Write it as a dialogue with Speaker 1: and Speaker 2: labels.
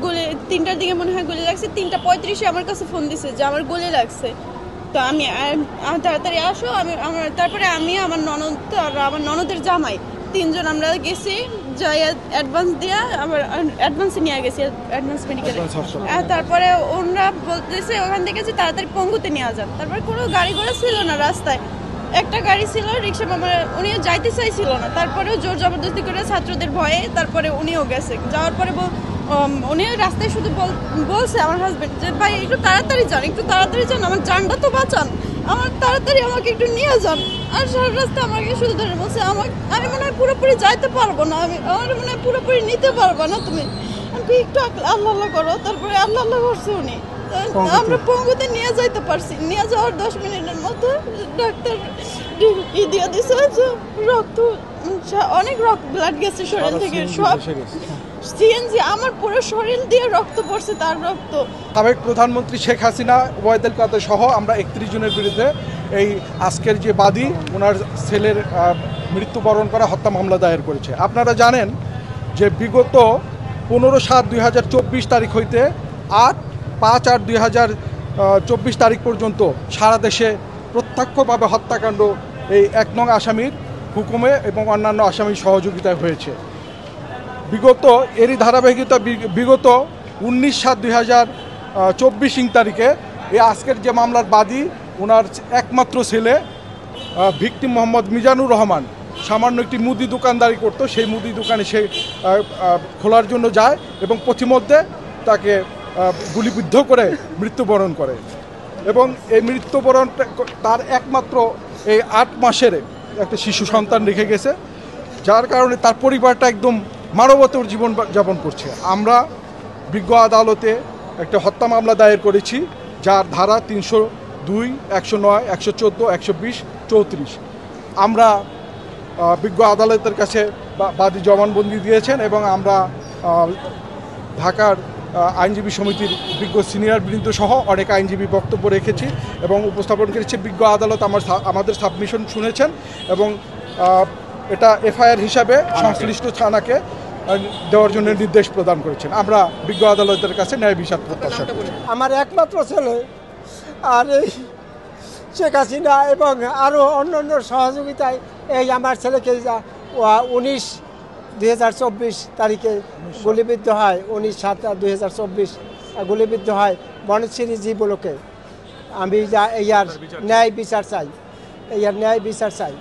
Speaker 1: গুলি 3টার দিকে মনে হয় গুলি লাগছে। 3:35-এ আমার কাছে ফোন দিছে যে আমার গুলি লাগছে। তো আমি তাড়াতাড়ি আসো। তারপরে আমি আমার ননদ আর আমার ননদের জামাই 3 জন আমরা গেছি, যাই অ্যাডভান্স দিয়ে আবার অ্যাডভান্সে নিয়ে গেছি, অ্যাডভান্স মেডিকেলে। তারপরে ওনারা বলতেছে ওখান থেকে যে তাড়াতাড়ি পঙ্গুতে নিয়ে যান। তারপরে কোনো গাড়ি ঘোড়া ছিল না রাস্তায়, একটা গাড়ি ছিল রিক্সা, উনিও যাইতে চাইছিল না। তারপরেও জোর জবরদস্তি করে ছাত্রদের ভয়ে তারপরে উনিও গেছে। যাওয়ার পরে উনি রাস্তায় শুধু বলছে আমার হাজবেন্ড যে ভাই একটু তাড়াতাড়ি যান, আমার জানটা তো বাঁচান, আমার তাড়াতাড়ি আমাকে একটু নিয়ে যান। আর সারা রাস্তা আমাকে শুধু ধরে বলছে আমি মনে হয় পুরোপুরি যাইতে পারবো না, আমার মনে হয় পুরোপুরি নিতে পারবো না, তুমি একটু আল্লাহ করো। তারপরে আল্লাহ করছে উনি, আমরা পঙ্গুতে নিয়ে যাইতে পারছি। নিয়ে যাওয়ার 10 মিনিটের মধ্যে ডাক্তার দিয়ে দিছে রক্ত, অনেক ব্লাড গেছে শরীর থেকে, সব সিএনজি, আমার পুরো শরীর দিয়ে রক্ত পড়ছে, তার রক্ত।
Speaker 2: সাবেক প্রধানমন্ত্রী শেখ হাসিনা, ওবায়দুল কাদের সহ আমরা 31 জনের বিরুদ্ধে এই আজকের যে বাদী ওনার ছেলের মৃত্যুবরণ করা হত্যা মামলা দায়ের করেছে। আপনারা জানেন যে বিগত 15/7/2024 তারিখ হইতে 8/5/8/2024 তারিখ পর্যন্ত সারা দেশে প্রত্যক্ষভাবে হত্যাকাণ্ড এই 1 নং আসামির হুকুমে এবং অন্যান্য আসামির সহযোগিতায় হয়েছে। এরই ধারাবাহিকতা বিগত 19/7/2024 তারিখে এই আজকের যে মামলার বাদী ওনার একমাত্র ছেলে ভিকটিম মোহাম্মদ মিজানুর রহমান সামান্য একটি মুদি দোকানদারি করতো, সেই মুদি দোকানে সে খোলার জন্য যায় এবং পথিমধ্যে তাকে গুলিবিদ্ধ করে মৃত্যুবরণ করে। এবং এই মৃত্যুবরণ তার একমাত্র এই 8 মাসের একটা শিশু সন্তান রেখে গেছে, যার কারণে তার পরিবারটা একদম মানবতর জীবন যাপন করছে। আমরা বিজ্ঞ আদালতে একটা হত্যা মামলা দায়ের করেছি, যার ধারা 302, 109, 114, 120, 34। আমরা বিজ্ঞ আদালতের কাছে বাদী জবানবন্দি দিয়েছেন এবং আমরা ঢাকার আইনজীবী সমিতির বিজ্ঞ সিনিয়র বৃন্দ সহ অনেক আইনজীবী বক্তব্য রেখেছি এবং উপস্থাপন করেছি। বিজ্ঞ আদালত আমাদের সাবমিশন শুনেছেন এবং এটা এফআইআর হিসাবে সংশ্লিষ্ট থানাকে দেওয়ার জন্য নির্দেশ প্রদান করেছেন। আমরা বিজ্ঞ আদালতের কাছে ন্যায় বিচার প্রত্যাশা করি।
Speaker 3: আমার একমাত্র ছেলে আর এই শেখ হাসিনা এবং আরও অন্যান্য সহযোগিতায় এই আমার ছেলেকে 19/2024 তারিখে গুলিবিদ্ধ হয়, 19/7/2024 গুলিবিদ্ধ হয় বনশ্রী জি ব্লকে। আমি ইয়ার ন্যায় বিচার চাই, ন্যায় বিচার চাই।